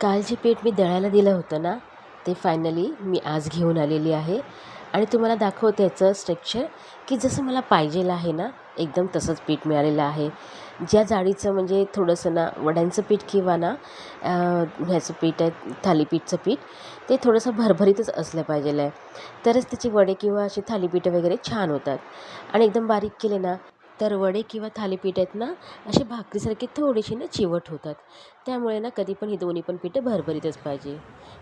काल जे पीठ मी दळायला दिलं होतं ना, ते फायनली मी आज घेऊन आलेली आहे आणि तुम्हाला दाखवते याचं स्ट्रक्चर की जसं मला पाहिजेल आहे ना, एकदम तसंच पीठ मिळालेलं आहे. ज्या जाडीचं म्हणजे थोडंसं ना वड्यांचं पीठ किंवा ना ह्याचं पीठ आहे थालीपीठचं पीठ, ते थोडंसं भरभरीतच असलं पाहिजेल आहे. तरच त्याचे वडे किंवा असे थालीपीठं वगैरे छान होतात आणि एकदम बारीक केले ना, तर वडे किंवा थालीपीठ आहेत ना, असे भाकरीसारखे थोडेसे ना चिवट होतात. त्यामुळे ना कधी पण ही दोन्ही पण पीठं भरभरीतच पाहिजे.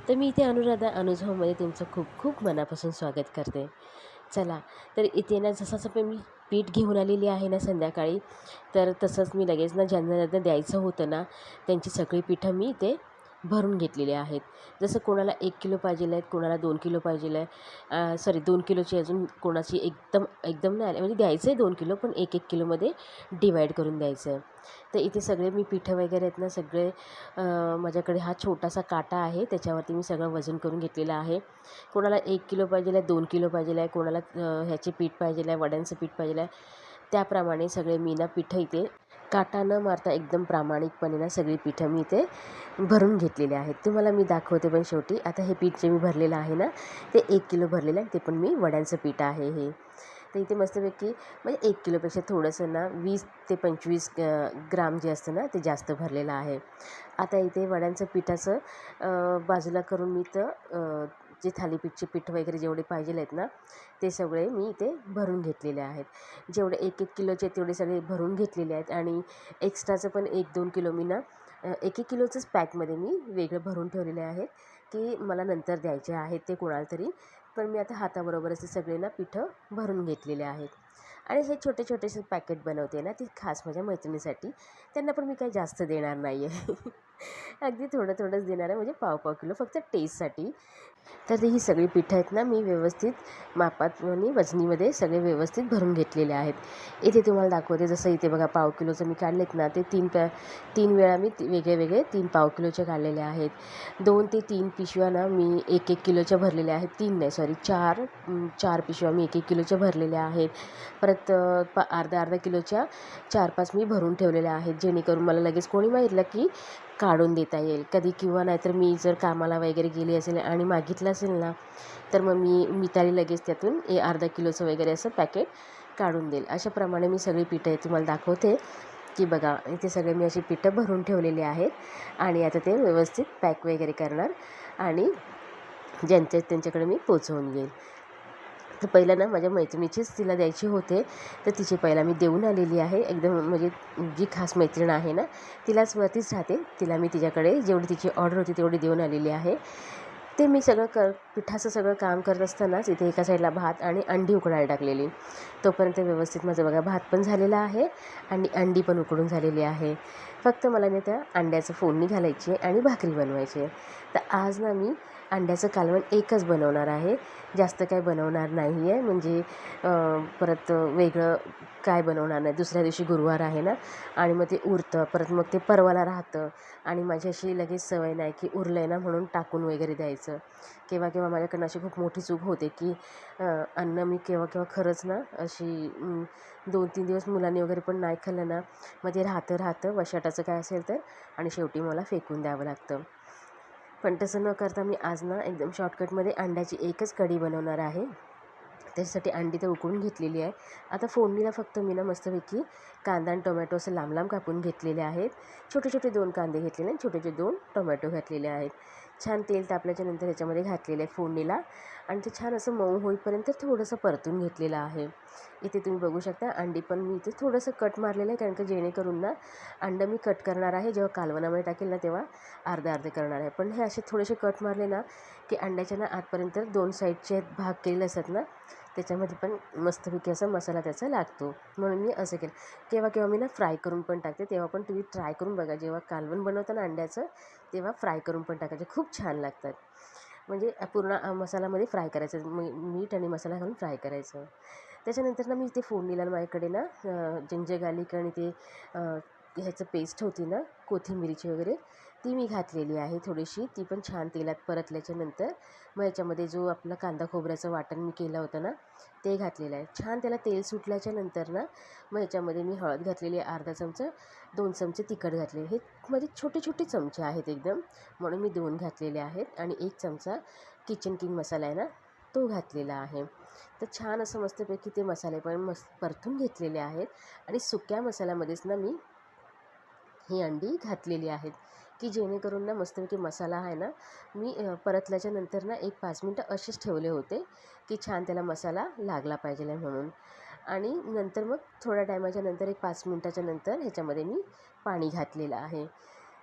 तर मी इथे अनुराधा अनुभवमध्ये तुमचं खूप खूप मनापासून स्वागत करते. चला, तर इथे ना जसं पण मी पीठ घेऊन आलेली आहे ना संध्याकाळी, तर तसंच मी लगेच ना ज्यांना ज्यांना द्यायचं होतं ना, त्यांची सगळी पिठं मी इथे भरून घेतलेली आहेत. जसं कोणाला 1 किलो पाहिजेल आहेत, कोणाला 2 किलो पाहिजेल आहे. सॉरी 2 किलोची अजून कोणाची एकदम एकदम नाही आली म्हणजे द्यायचं आहे 2 किलो, पण 1-1 किलोमध्ये डिवाईड करून द्यायचं आहे. तर इथे सगळे मी पिठं वगैरे आहेत ना सगळे माझ्याकडे हा छोटासा काटा आहे, त्याच्यावरती मी सगळं वजन करून घेतलेलं आहे. कोणाला 1 किलो पाहिजेल आहे, 2 किलो पाहिजेल आहे, कोणाला ह्याचे पीठ पाहिजेल आहे, वड्यांचं पीठ पाहिजेल आहे. त्याप्रमाणे सगळे मी ना पिठं इथे काटा न मारता एकदम प्रामाणिकपणे ना सगळी पिठं मी इथे भरून घेतलेली आहेत. तुम्हाला मी दाखवते पण शेवटी. आता हे पीठ जे मी भरलेलं आहे ना, ते 1 किलो भरलेलं आहे. ते पण मी वड्यांचं पीठ आहे हे. तर इथे मस्तपैकी म्हणजे 1 किलोपेक्षा थोडंसं ना 20 ते 25 ग्राम जे असतं ना, ते जास्त भरलेलं आहे. आता इथे वड्यांचं पिठाचं बाजूला करून मी तर जे थालीपीठचे पीठ वगैरे जेवढे पाहिजेल आहेत ना, ते सगळे मी इथे भरून घेतलेले आहेत. जेवढे 1-1 किलोचे तेवढे सगळे भरून घेतलेले आहेत आणि एक्स्ट्राचं पण 1-2 किलो मी ना 1-1 किलोचंच पॅकमध्ये मी वेगळं भरून ठेवलेले आहेत, की मला नंतर द्यायचे आहेत ते कोणाला तरी. पण मी आता हाताबरोबरच ते सगळे ना पिठं भरून घेतलेले आहेत. आणि हे छोटे छोटेसे पॅकेट बनवते ना, ती खास माझ्या मैत्रिणीसाठी. त्यांना पण मी काही जास्त देणार नाही आहे. अगदी थोडं थोडंच देणार आहे, म्हणजे पाव-पाव किलो फक्त टेस्टसाठी. तर ही सगळी पिठं आहेत ना, मी व्यवस्थित मापात आणि वजनीमध्ये सगळे व्यवस्थित भरून घेतलेले आहेत. इथे तुम्हाला दाखवते, जसं इथे बघा पाव किलोचं मी काढलेत ना, ते 3 वेळा मी वेगळे वेगळे 3 पाव किलोचे काढलेले आहेत. 2 ते 3 पिशव्या ना मी 1-1 किलोच्या भरलेल्या आहेत. 3 नाही सॉरी 4 पिशव्या मी 1-1 किलोच्या भरलेल्या आहेत. परत अर्धा-अर्धा किलोच्या 4-5 मी भरून ठेवलेल्या आहेत, जेणेकरून मला लगेच कोणी मागितलं की काढून देता येईल कधी, किंवा नाहीतर मी जर कामाला वगैरे गेली असेल आणि मागितलं असेल ना, तर मग मी मिताली लगेच त्यातून अर्धा किलोचं वगैरे असं पॅकेट काढून देईल. अशाप्रमाणे मी सगळी पिठं तुम्हाला दाखवते की बघा, इथे सगळे मी अशी पिठं भरून ठेवलेली आहेत आणि आता ते व्यवस्थित पॅक वगैरे करणार आणि त्यांच्याकडे मी पोचवून घेईल. तर पहिलं ना माझ्या मैत्रिणीचीच तिला द्यायचे होते, तर तिचे पहिला मी देऊन आलेली आहे. एकदम म्हणजे जी खास मैत्रीण आहे ना, तिलाच वरतीच राहते. तिला मी तिच्याकडे जेवढी तिची ऑर्डर होती तेवढी देऊन आलेली आहे. ते मी सगळं पिठाचं सगळं काम करत असतानाच इथे एका साईडला भात आणि अंडी उकडायला टाकलेली. तोपर्यंत व्यवस्थित माझं बघा भात पण झालेला आहे आणि अंडी पण उकडून झालेली आहे. फक्त मला ना त्या अंड्याचं फोडणी घालायची आहे आणि भाकरी बनवायची आहे. तर आज ना मी अंड्याचं कालवण एकच बनवणार आहे, जास्त काय बनवणार नाही आहे. म्हणजे परत वेगळं काय बनवणार नाही. दुसऱ्या दिवशी गुरुवार आहे ना, आणि मग ते उरतं, परत मग ते परवाला राहतं आणि माझी अशी लगेच सवय नाही की उरलं आहे ना म्हणून टाकून वगैरे द्यायचं. केव्हा केव्हा माझ्याकडनं अशी खूप मोठी चूक होते की अन्न मी केव्हा केव्हा खरंच ना अशी 2-3 दिवस मुलांनी वगैरे पण नाही खाल्लं ना, मग ते राहतं वशाटाचं काय असेल तर, आणि शेवटी मला फेकून द्यावं लागतं. पण तसं न करता मी आज ना एकदम शॉर्टकटमध्ये अंड्याची एकच कढी बनवणार आहे. त्याच्यासाठी अंडी तर उकळून घेतलेली आहे. आता फोडणीला फक्त मी ना मस्तपैकी कांदा आणि टोमॅटो असं लांब लांब कापून घेतलेले आहेत. छोटे छोटे 2 कांदे घेतलेले आणि छोटे छोटे 2 टोमॅटो घातलेले आहेत. छान तेल तापल्याच्या नंतर ह्याच्यामध्ये घातलेलं आहे फोडणीला आणि ते छान असं मऊ होईपर्यंत थोडंसं परतून घेतलेलं आहे. इथे तुम्ही बघू शकता अंडी पण मी इथे थोडंसं कट मारलेलं आहे, कारण की जेणेकरून ना अंडं मी कट करणार आहे जेव्हा कालवणामध्ये टाकेल ना, तेव्हा अर्धे अर्धे करणार आहे. पण हे असे थोडेसे कट मारले ना की अंड्याच्या ना आतपर्यंत 2 साईडचे भाग केलेले असतात ना, त्याच्यामध्ये पण मस्तपैकी असा मसाला त्याचा लागतो, म्हणून मी असं केलं. केव्हा केव्हा मी ना फ्राय करून पण टाकते, तेव्हा पण तुम्ही ट्राय करून बघा. जेव्हा कालवण बनवता ना अंड्याचं, तेव्हा फ्राय करून पण टाकायचे, खूप छान लागतात. म्हणजे पूर्ण मसाल्यामध्ये फ्राय करायचं, मीठ आणि मसाला घालून फ्राय करायचं. त्याच्यानंतर ना मी ते फोडणीला माझ्याकडे ना जिंजर गार्लिक आणि ते ह्याचं पेस्ट होती ना कोथिंबिरीची वगैरे, ती मी घातलेली आहे थोडीशी, ती पण छान तेलात परतल्याच्यानंतर मग याच्यामध्ये जो आपला कांदा खोबऱ्याचं वाटण मी केलं होतं ना ते घातलेलं आहे. छान त्याला तेल सुटल्याच्यानंतर ना मग याच्यामध्ये मी हळद घातलेली आहे अर्धा चमचा, 2 चमचे तिखट घातले. हे म्हणजे छोटे छोटे चमचे आहेत एकदम, म्हणून मी 2 घातलेले आहेत. आणि 1 चमचा किचन किंग मसाला आहे ना तो घातलेला आहे. तर छान असं मस्तपैकी ते मसाले पण परतून घेतलेले आहेत. आणि सुक्या मसाल्यामध्येच ना मी ही अंडी घातलेली आहेत, की जेणेकरून ना मस्तपैकी मसाला आहे ना मी परतल्याच्या नंतर ना 1-5 मिनटं असेच ठेवले होते, की छान त्याला मसाला लागला पाहिजे आहे म्हणून. आणि नंतर मग थोड्या टायमाच्या नंतर 1-5 मिनटाच्या नंतर ह्याच्यामध्ये मी पाणी घातलेलं आहे.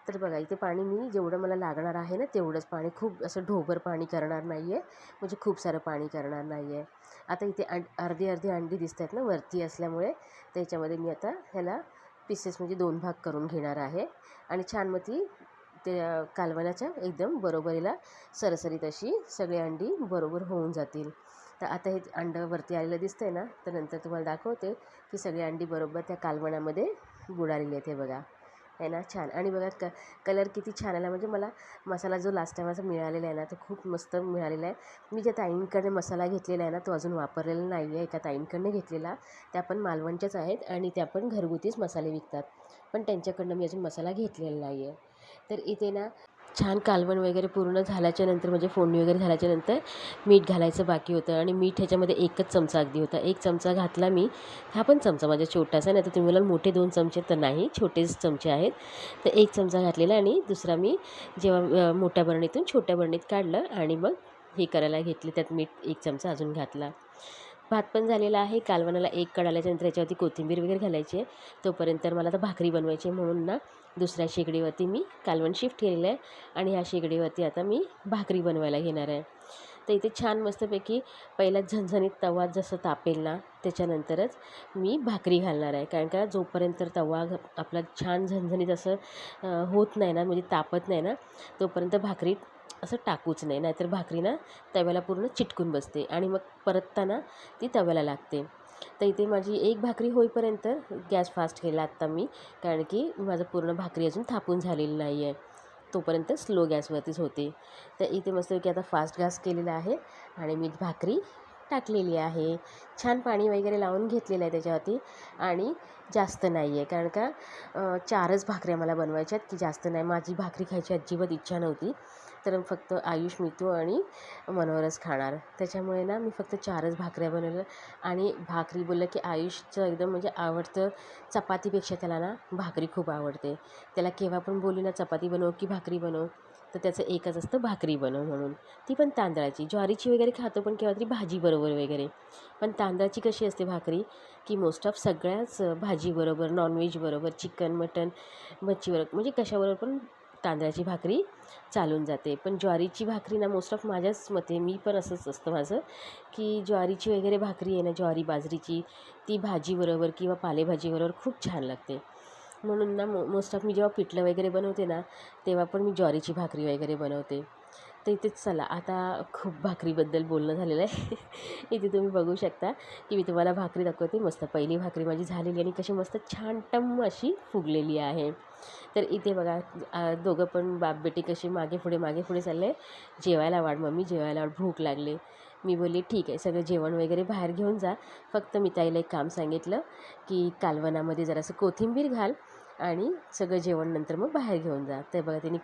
तर बघा इथे पाणी मी जेवढं मला लागणार आहे ना तेवढंच पाणी, खूप असं ढोबळ पाणी करणार नाही आहे, म्हणजे खूप सारं पाणी करणार नाही आहे. आता इथे अर्धी अर्धी अंडी दिसत आहेत ना वरती असल्यामुळे, त्याच्यामध्ये मी आता ह्याला पीसेस म्हणजे 2 भाग करून घेणार आहे. आणि छान मग ती ते कालवणाच्या एकदम बरोबरीला सरसरीत अशी सगळी अंडी बरोबर होऊन जातील. तर आता हे अंडं वरती आलेलं दिसतं आहे ना, तर नंतर तुम्हाला दाखवते की सगळी अंडी बरोबर त्या कालवणामध्ये बुडालेली आहेत. हे बघा आहे ना छान. आणि बघा कलर किती छान आला, म्हणजे मला मसाला जो लास्ट टायमाचा मिळालेला आहे ना तो खूप मस्त मिळालेला आहे. मी ज्या ताईंकडे मसाला घेतलेला आहे ना तो अजून वापरलेला नाही आहे, एका ताईंकडनं घेतलेला. त्या पण मालवणच्याच आहेत आणि त्या पण घरगुतीच मसाले विकतात, पण त्यांच्याकडनं मी अजून मसाला घेतलेला नाही आहे. तर इथे ना छान कालवण वगैरे पूर्ण झाल्याच्यानंतर, म्हणजे फोडणी वगैरे झाल्याच्यानंतर मीठ घालायचं बाकी होतं. आणि मीठ ह्याच्यामध्ये 1च चमचा अगदी होता, 1 चमचा घातला मी. हा पण चमचा माझा छोटासा, नाही तर तुम्ही मला मोठे 2 चमचे तर नाही, छोटेच चमचे आहेत. तर 1 चमचा घातलेला आणि दुसरा मी जेव्हा मोठ्या बरणीतून छोट्या बरणीत काढलं आणि मग हे करायला घेतले, त्यात मीठ 1 चमचा अजून घातला. भात पण झालेला आहे. कालवणाला 1 कड आल्याच्यानंतर याच्यावरती कोथिंबीर वगैरे घालायची आहे. तोपर्यंत मला आता भाकरी बनवायची आहे, म्हणून ना दुसऱ्या शेगडीवरती मी कालवण शिफ्ट केलेलं आहे. आणि ह्या शेगडीवरती आता मी भाकरी बनवायला घेणार आहे. तर इथे छान मस्तपैकी पहिला झणझणीत तवा जसं तापेल ना त्याच्यानंतरच मी भाकरी घालणार आहे. कारण का जोपर्यंत तवा आपला छान झणझणीत असं होत नाही ना, म्हणजे तापत नाही ना, तोपर्यंत भाकरी असं टाकूच नाही, नाहीतर भाकरी ना तव्याला पूर्ण चिटकून बसते आणि मग परतताना ती तव्याला लागते. तर इथे माझी एक भाकरी होईपर्यंत गॅस फास्ट केला आत्ता मी, कारण की माझं पूर्ण भाकरी अजून थापून झालेली नाही आहे, तोपर्यंत स्लो गॅसवरतीच होते. तर इथे मस्तपैकी आता फास्ट गॅस केलेला आहे आणि मी भाकरी टाकलेली आहे. छान पाणी वगैरे लावून घेतलेलं आहे त्याच्यावरती. आणि जास्त नाही आहे, कारण का 4च भाकऱ्या मला बनवायच्या आहेत, की जास्त नाही. माझी भाकरी खायची अजिबात इच्छा नव्हती, तर फक्त आयुष, मितू आणि मनोहरच खाणार. त्याच्यामुळे ना मी फक्त 4च भाकऱ्या बनवल्या. आणि भाकरी बोललं की आयुषचं एकदम म्हणजे आवडतं, चपातीपेक्षा त्याला ना भाकरी खूप आवडते. त्याला केव्हा पण बोलली ना चपाती बनव की भाकरी बनव, तर त्याचं एकच असतं भाकरी बनव म्हणून. ती पण तांदळाची, ज्वारीची वगैरे खातो पण केव्हा तरी भाजीबरोबर वगैरे. पण तांदळाची कशी असते भाकरी, की मोस्ट ऑफ सगळ्याच भाजीबरोबर, नॉनव्हेजबरोबर, चिकन, मटन, मच्छीबरोबर, म्हणजे कशाबरोबर पण तांदळाची भाकरी चालून जाते. पण ज्वारीची भाकरी ना मोस्ट ऑफ माझ्याच मते, मी पण असंच असतं माझं, की ज्वारीची वगैरे भाकरी आहे ना, ज्वारी बाजरीची, ती भाजीबरोबर किंवा पालेभाजीबरोबर खूप छान लागते. म्हणून ना मोस्ट ऑफ मी जेव्हा पिठलं वगैरे बनवते ना तेव्हा पण मी ज्वारीची भाकरी वगैरे बनवते. तर इथेच चला, आता खूप भाकरीबद्दल बोलणं झालेलं आहे. इथे तुम्ही बघू शकता की मी तुम्हाला भाकरी दाखवते. मस्त पहिली भाकरी माझी झालेली आणि कशी मस्त छान टम्म अशी फुगलेली आहे. तर इथे बघा दोघं पण बाप बेटी कशी मागे पुढे चालले, जेवायला वाढ मम्मी, जेवायला वाढ, भूक लागली. मी बोलली ठीक आहे, सगळं जेवण वगैरे बाहेर घेऊन जा, फक्त मी ताईला एक काम सांगितलं की कालवणामध्ये जरासं कोथिंबीर घाल आणि सगळं जेवण नंतर मग बाहेर घेऊन जा. तर बघा त्यांनी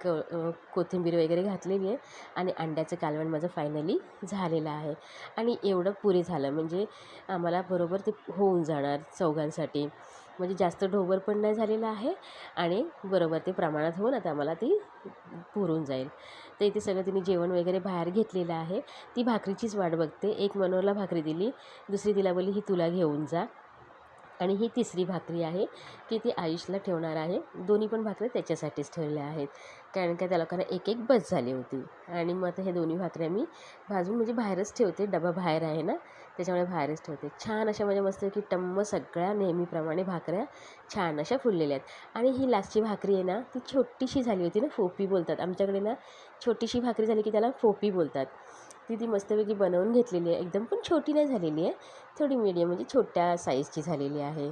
कोथिंबीर वगैरे घातलेली आहे आणि अंड्याचं कालवण माझं फायनली झालेलं आहे. आणि एवढं पुरे झालं, म्हणजे आम्हाला बरोबर ते होऊन जाणार चौघांसाठी, म्हणजे जास्त ढोबळ पण नाही झालेलं आहे आणि बरोबर ते प्रमाणात होऊन आता आम्हाला ती पुरून जाईल. तर इथे सगळं तिने जेवण वगैरे बाहेर घेतलेलं आहे. ती भाकरीचीच वाट बघते. एक मनोहरला भाकरी दिली, दुसरी तिला बोलली ही तुला घेऊन जा. आणि ही तिसरी भाकरी आहे की ती आयुषला ठेवणार आहे. दोन्ही पण भाकऱ्या त्याच्यासाठीच ठेवल्या आहेत, कारण का त्या लोकांना एक एक बस झाली होती. आणि मग आता हे दोन्ही भाकऱ्या मी भाजून म्हणजे बाहेरच ठेवते, डबा बाहेर आहे ना त्याच्यामुळे बाहेरच ठेवते. छान अशा म्हणजे मस्त की टम्म सगळ्या नेहमीप्रमाणे भाकऱ्या छान अशा फुललेल्या आहेत. आणि ही लास्टची भाकरी आहे ना ती छोटीशी झाली होती ना, फोपी बोलतात आमच्याकडे ना, छोटीशी भाकरी झाली की त्याला फोपी बोलतात. ती मस्तपैकी बनवून घेतलेली आहे, एकदम पण छोटी नाही झालेली आहे, थोडी मीडियम म्हणजे छोट्या साईजची झालेली आहे.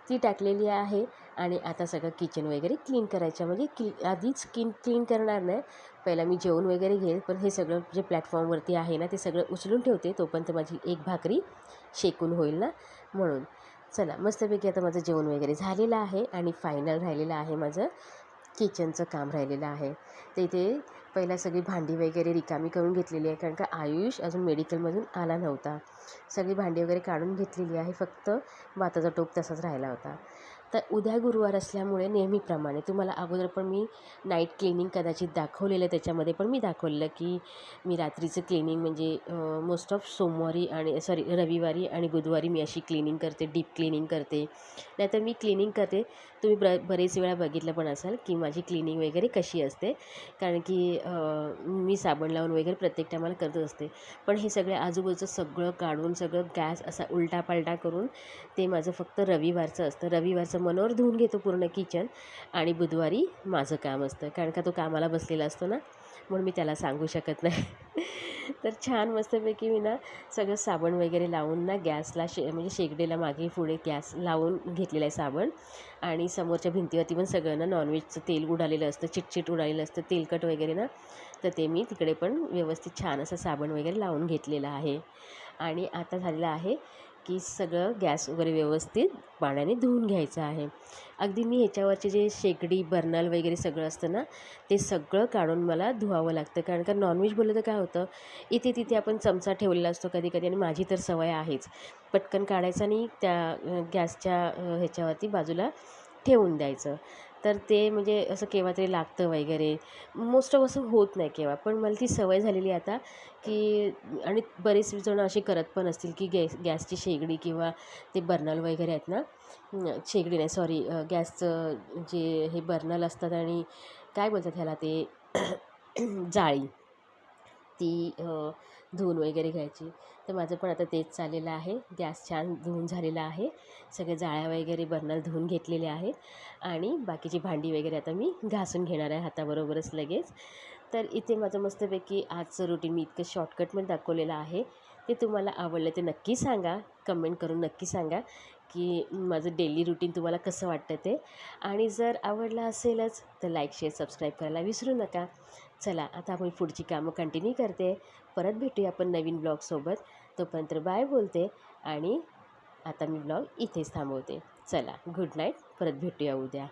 ती टाकलेली आहे. आणि आता सगळं किचन वगैरे क्लीन करायचं, म्हणजे आधीच क्लीन करणार नाही, पहिला मी जेवण वगैरे घेईल, पण हे सगळं जे प्लॅटफॉर्मवरती आहे ना ते सगळं उचलून ठेवते, तोपर्यंत माझी एक भाकरी शेकून होईल ना, म्हणून. चला मस्तपैकी आता माझं जेवण वगैरे झालेलं आहे आणि फायनल राहिलेलं आहे माझं किचनचं काम राहिलेलं आहे. तर इथे पहिला सगळी भांडी वगैरे रिकामी करून घेतलेली आहे, कारण का आयुष अजून मेडिकलमधून आला नव्हता. सगळी भांडी वगैरे काढून घेतलेली आहे, फक्त भाताचा टोप तसाच राहिला होता. तर उद्या गुरुवार असल्यामुळे नेहमीप्रमाणे तुम्हाला अगोदर पण मी नाईट क्लिनिंग कदाचित दाखवलेलं, त्याच्यामध्ये पण मी दाखवलेलं की मी रात्रीचं क्लिनिंग म्हणजे मोस्ट ऑफ सोमवारी आणि रविवारी आणि बुधवारी मी अशी क्लिनिंग करते, डीप क्लिनिंग करते. नाहीतर मी क्लिनिंग करते, तुम्ही बरेच वेळा बघितलं पण असाल की माझी क्लिनिंग वगैरे कशी असते, कारण की मी साबण लावून वगैरे प्रत्येक टायमाला करत असते. पण हे सगळे आजूबाजूचं सगळं काढून सगळं गॅस असा उलटापालटा करून ते माझं फक्त रविवारचं असतं. रविवारचं मनोर धुवून घेतो पूर्ण किचन आणि बुधवारी माझं काम असतं, कारण का तो कामाला बसलेला असतो ना, म्हणून मी त्याला सांगू शकत नाही. तर छान मस्तपैकी मी ना सगळं साबण वगैरे लावून ना गॅसला म्हणजे शेगडीला मागे पुढे गॅस लावून घेतलेला आहे साबण, आणि समोरच्या भिंतीवरती पण सगळं ना नॉनव्हेजचं तेल उडालेलं असतं, चिटचिट उडालेलं असतं, तेलकट वगैरे ना, तर ते मी तिकडे पण व्यवस्थित छान असं साबण वगैरे लावून घेतलेलं आहे. आणि आता झालेलं आहे की सगळं गॅस वगैरे व्यवस्थित पाण्याने धुवून घ्यायचं आहे. अगदी मी ह्याच्यावरचे जे शेगडी बर्नल वगैरे सगळं असतं ना, ते सगळं काढून मला धुवावं लागतं, कारण का नॉनव्हेज बोललं तर काय होतं, इथे तिथे आपण चमचा ठेवलेला असतो कधी कधी, आणि माझी तर सवय आहेच पटकन काढायचं आणि त्या गॅसच्या ह्याच्यावरती बाजूला ठेवून द्यायचं. तर ते म्हणजे असं केव्हा तरी लागतं वगैरे, मोस्ट ऑफ असं होत नाही केव्हा, पण मला ती सवय झालेली आता की, आणि बरेच जण असे करत पण असतील की गॅसची शेगडी किंवा ते बर्नल वगैरे आहेत ना, शेगडी नाही सॉरी, गॅसचं जे हे बर्नल असतात आणि काय बोलतात ह्याला ते जाळी, ती धुवून वगैरे घ्यायची. तर माझं पण आता तेच चाललेलं आहे, गॅस छान धुवून झालेला आहे, सगळे जाळ्या वगैरे बर्नर धुवून घेतलेले आहेत आणि बाकीची भांडी वगैरे आता मी घासून घेणार आहे हाताबरोबरच लगेच. तर इथे माझं मस्तपैकी आजचं रुटीन मी इतकं शॉर्टकटमध्ये दाखवलेलं आहे. ते तुम्हाला आवडलं ते नक्की सांगा, कमेंट करून नक्की सांगा की माझं डेली रुटीन तुम्हाला कसं वाटतं ते, आणि जर आवडलं असेलच तर लाईक शेअर सबस्क्राईब करायला विसरू नका. चला आता आपण पुढची कामं कंटिन्यू करते, परत भेटूया आपण नवीन ब्लॉगसोबत. तोपर्यंत बाय बोलते आणि आता मी ब्लॉग इथेच थांबवते. चला गुड नाईट, परत भेटूया उद्या.